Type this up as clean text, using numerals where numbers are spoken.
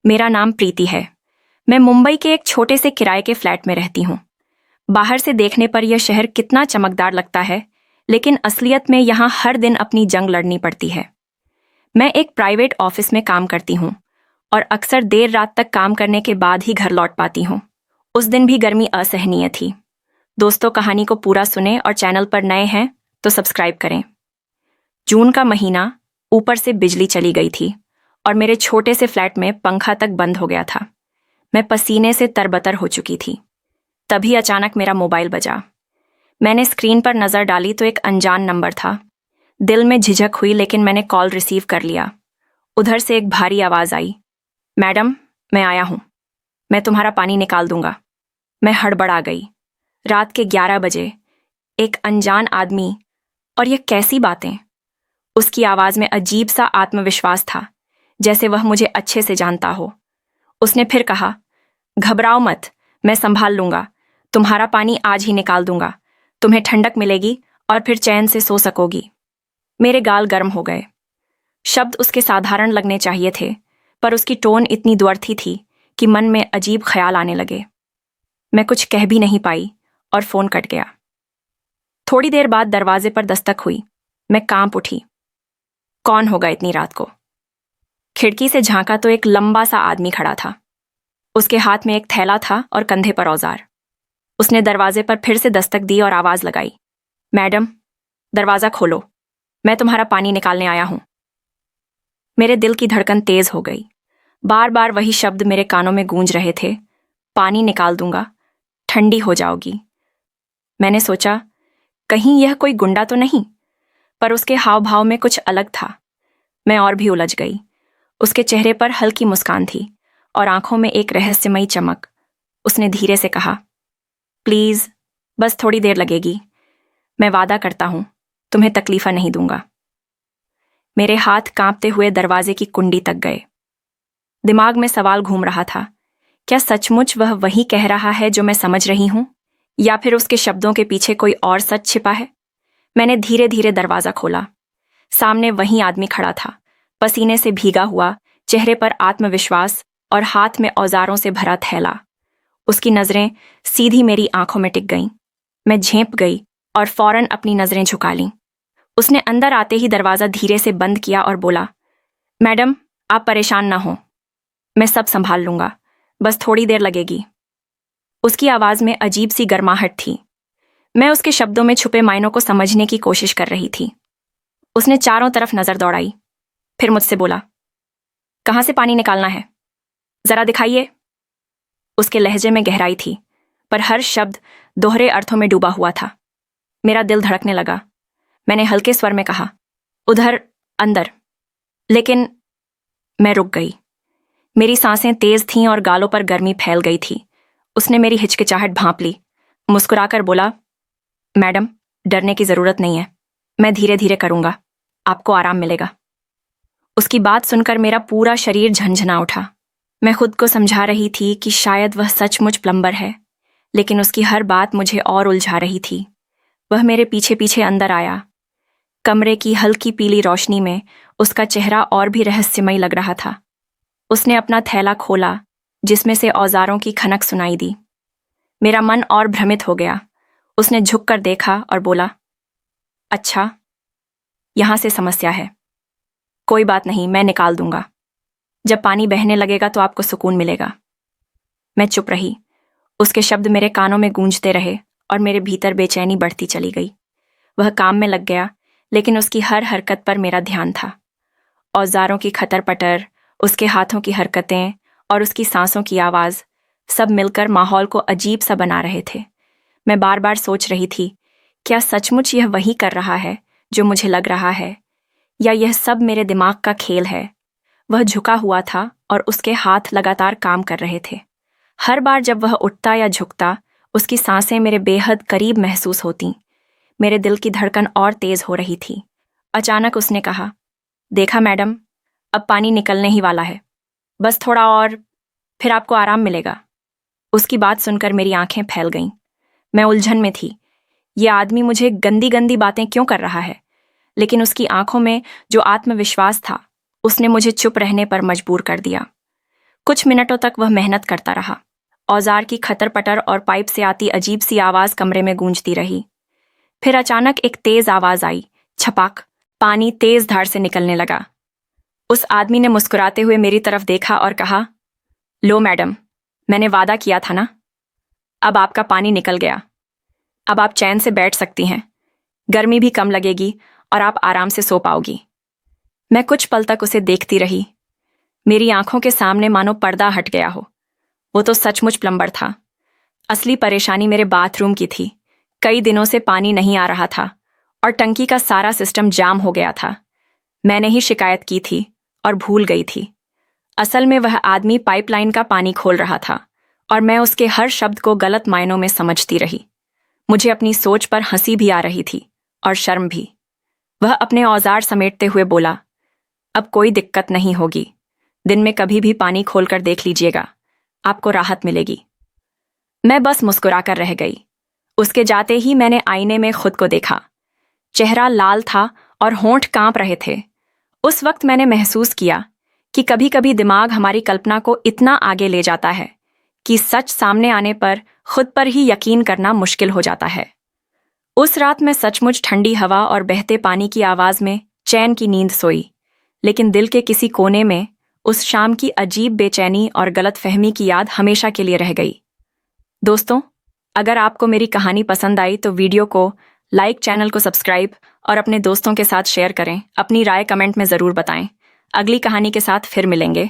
मेरा नाम प्रीति है। मैं मुंबई के एक छोटे से किराए के फ्लैट में रहती हूँ। बाहर से देखने पर यह शहर कितना चमकदार लगता है, लेकिन असलियत में यहाँ हर दिन अपनी जंग लड़नी पड़ती है। मैं एक प्राइवेट ऑफिस में काम करती हूँ और अक्सर देर रात तक काम करने के बाद ही घर लौट पाती हूँ। उस दिन भी गर्मी असहनीय थी। दोस्तों, कहानी को पूरा सुने और चैनल पर नए हैं तो सब्सक्राइब करें। जून का महीना, ऊपर से बिजली चली गई थी और मेरे छोटे से फ्लैट में पंखा तक बंद हो गया था। मैं पसीने से तरबतर हो चुकी थी। तभी अचानक मेरा मोबाइल बजा। मैंने स्क्रीन पर नज़र डाली तो एक अनजान नंबर था। दिल में झिझक हुई, लेकिन मैंने कॉल रिसीव कर लिया। उधर से एक भारी आवाज़ आई, मैडम, मैं आया हूँ, मैं तुम्हारा पानी निकाल दूंगा। मैं हड़बड़ा गई। रात के 11 बजे, एक अनजान आदमी, और यह कैसी बातें। उसकी आवाज़ में अजीब सा आत्मविश्वास था, जैसे वह मुझे अच्छे से जानता हो। उसने फिर कहा, घबराओ मत, मैं संभाल लूंगा, तुम्हारा पानी आज ही निकाल दूंगा। तुम्हें ठंडक मिलेगी और फिर चैन से सो सकोगी। मेरे गाल गर्म हो गए। शब्द उसके साधारण लगने चाहिए थे, पर उसकी टोन इतनी द्वर्थी थी कि मन में अजीब ख्याल आने लगे। मैं कुछ कह भी नहीं पाई और फोन कट गया। थोड़ी देर बाद दरवाजे पर दस्तक हुई। मैं कांप उठी। कौन होगा इतनी रात को? खिड़की से झांका तो एक लंबा सा आदमी खड़ा था। उसके हाथ में एक थैला था और कंधे पर औजार। उसने दरवाजे पर फिर से दस्तक दी और आवाज लगाई, मैडम, दरवाजा खोलो, मैं तुम्हारा पानी निकालने आया हूं। मेरे दिल की धड़कन तेज हो गई। बार बार वही शब्द मेरे कानों में गूंज रहे थे, पानी निकाल दूंगा, ठंडी हो जाओगी। मैंने सोचा, कहीं यह कोई गुंडा तो नहीं, पर उसके हाव भाव में कुछ अलग था। मैं और भी उलझ गई। उसके चेहरे पर हल्की मुस्कान थी और आंखों में एक रहस्यमयी चमक। उसने धीरे से कहा, प्लीज, बस थोड़ी देर लगेगी, मैं वादा करता हूं तुम्हें तकलीफा नहीं दूंगा। मेरे हाथ कांपते हुए दरवाजे की कुंडी तक गए। दिमाग में सवाल घूम रहा था, क्या सचमुच वह वही कह रहा है जो मैं समझ रही हूं, या फिर उसके शब्दों के पीछे कोई और सच छिपा है? मैंने धीरे धीरे दरवाजा खोला। सामने वही आदमी खड़ा था, पसीने से भीगा हुआ, चेहरे पर आत्मविश्वास और हाथ में औजारों से भरा थैला। उसकी नजरें सीधी मेरी आंखों में टिक गईं। मैं झेंप गई और फौरन अपनी नजरें झुका लीं। उसने अंदर आते ही दरवाजा धीरे से बंद किया और बोला, मैडम, आप परेशान ना हो, मैं सब संभाल लूंगा, बस थोड़ी देर लगेगी। उसकी आवाज में अजीब सी गर्माहट थी। मैं उसके शब्दों में छुपे मायनों को समझने की कोशिश कर रही थी। उसने चारों तरफ नजर दौड़ाई, फिर मुझसे बोला, कहाँ से पानी निकालना है, जरा दिखाइए। उसके लहजे में गहराई थी, पर हर शब्द दोहरे अर्थों में डूबा हुआ था। मेरा दिल धड़कने लगा। मैंने हल्के स्वर में कहा, उधर, अंदर। लेकिन मैं रुक गई। मेरी सांसें तेज थीं और गालों पर गर्मी फैल गई थी। उसने मेरी हिचकिचाहट भांप ली। मुस्कुराकर बोला, मैडम, डरने की जरूरत नहीं है, मैं धीरे धीरे करूंगा, आपको आराम मिलेगा। उसकी बात सुनकर मेरा पूरा शरीर झंझना उठा। मैं खुद को समझा रही थी कि शायद वह सचमुच प्लम्बर है, लेकिन उसकी हर बात मुझे और उलझा रही थी। वह मेरे पीछे पीछे अंदर आया। कमरे की हल्की पीली रोशनी में उसका चेहरा और भी रहस्यमय लग रहा था। उसने अपना थैला खोला, जिसमें से औजारों की खनक सुनाई दी। मेरा मन और भ्रमित हो गया। उसने झुककर देखा और बोला, अच्छा, यहां से समस्या है, कोई बात नहीं, मैं निकाल दूंगा। जब पानी बहने लगेगा तो आपको सुकून मिलेगा। मैं चुप रही। उसके शब्द मेरे कानों में गूंजते रहे और मेरे भीतर बेचैनी बढ़ती चली गई। वह काम में लग गया, लेकिन उसकी हर हरकत पर मेरा ध्यान था। औजारों की खटर पटर, उसके हाथों की हरकतें और उसकी सांसों की आवाज, सब मिलकर माहौल को अजीब सा बना रहे थे। मैं बार बार सोच रही थी, क्या सचमुच यह वही कर रहा है जो मुझे लग रहा है, या यह सब मेरे दिमाग का खेल है? वह झुका हुआ था और उसके हाथ लगातार काम कर रहे थे। हर बार जब वह उठता या झुकता, उसकी सांसें मेरे बेहद करीब महसूस होतीं। मेरे दिल की धड़कन और तेज हो रही थी। अचानक उसने कहा, देखा मैडम, अब पानी निकलने ही वाला है, बस थोड़ा और, फिर आपको आराम मिलेगा। उसकी बात सुनकर मेरी आंखें फैल गईं। मैं उलझन में थी। ये आदमी मुझे गंदी गंदी बातें क्यों कर रहा है? लेकिन उसकी आंखों में जो आत्मविश्वास था, उसने मुझे चुप रहने पर मजबूर कर दिया। कुछ मिनटों तक वह मेहनत करता रहा। औजार की खटर पटर और पाइप से आती अजीब सी आवाज कमरे में गूंजती रही। फिर अचानक एक तेज आवाज आई, छपाक। पानी तेज धार से निकलने लगा। उस आदमी ने मुस्कुराते हुए मेरी तरफ देखा और कहा, लो मैडम, मैंने वादा किया था ना, अब आपका पानी निकल गया। अब आप चैन से बैठ सकती हैं, गर्मी भी कम लगेगी और आप आराम से सो पाओगी। मैं कुछ पल तक उसे देखती रही। मेरी आंखों के सामने मानो पर्दा हट गया हो। वो तो सचमुच प्लम्बर था। असली परेशानी मेरे बाथरूम की थी। कई दिनों से पानी नहीं आ रहा था और टंकी का सारा सिस्टम जाम हो गया था। मैंने ही शिकायत की थी और भूल गई थी। असल में वह आदमी पाइपलाइन का पानी खोल रहा था और मैं उसके हर शब्द को गलत मायनों में समझती रही। मुझे अपनी सोच पर हंसी भी आ रही थी और शर्म भी। वह अपने औजार समेटते हुए बोला, अब कोई दिक्कत नहीं होगी। दिन में कभी भी पानी खोलकर देख लीजिएगा, आपको राहत मिलेगी। मैं बस मुस्कुराकर रह गई। उसके जाते ही मैंने आईने में खुद को देखा। चेहरा लाल था और होंठ कांप रहे थे। उस वक्त मैंने महसूस किया कि कभी कभी दिमाग हमारी कल्पना को इतना आगे ले जाता है कि सच सामने आने पर खुद पर ही यकीन करना मुश्किल हो जाता है। उस रात मैं सचमुच ठंडी हवा और बहते पानी की आवाज में चैन की नींद सोई, लेकिन दिल के किसी कोने में उस शाम की अजीब बेचैनी और गलतफहमी की याद हमेशा के लिए रह गई। दोस्तों, अगर आपको मेरी कहानी पसंद आई तो वीडियो को लाइक, चैनल को सब्सक्राइब और अपने दोस्तों के साथ शेयर करें। अपनी राय कमेंट में ज़रूर बताएं। अगली कहानी के साथ फिर मिलेंगे।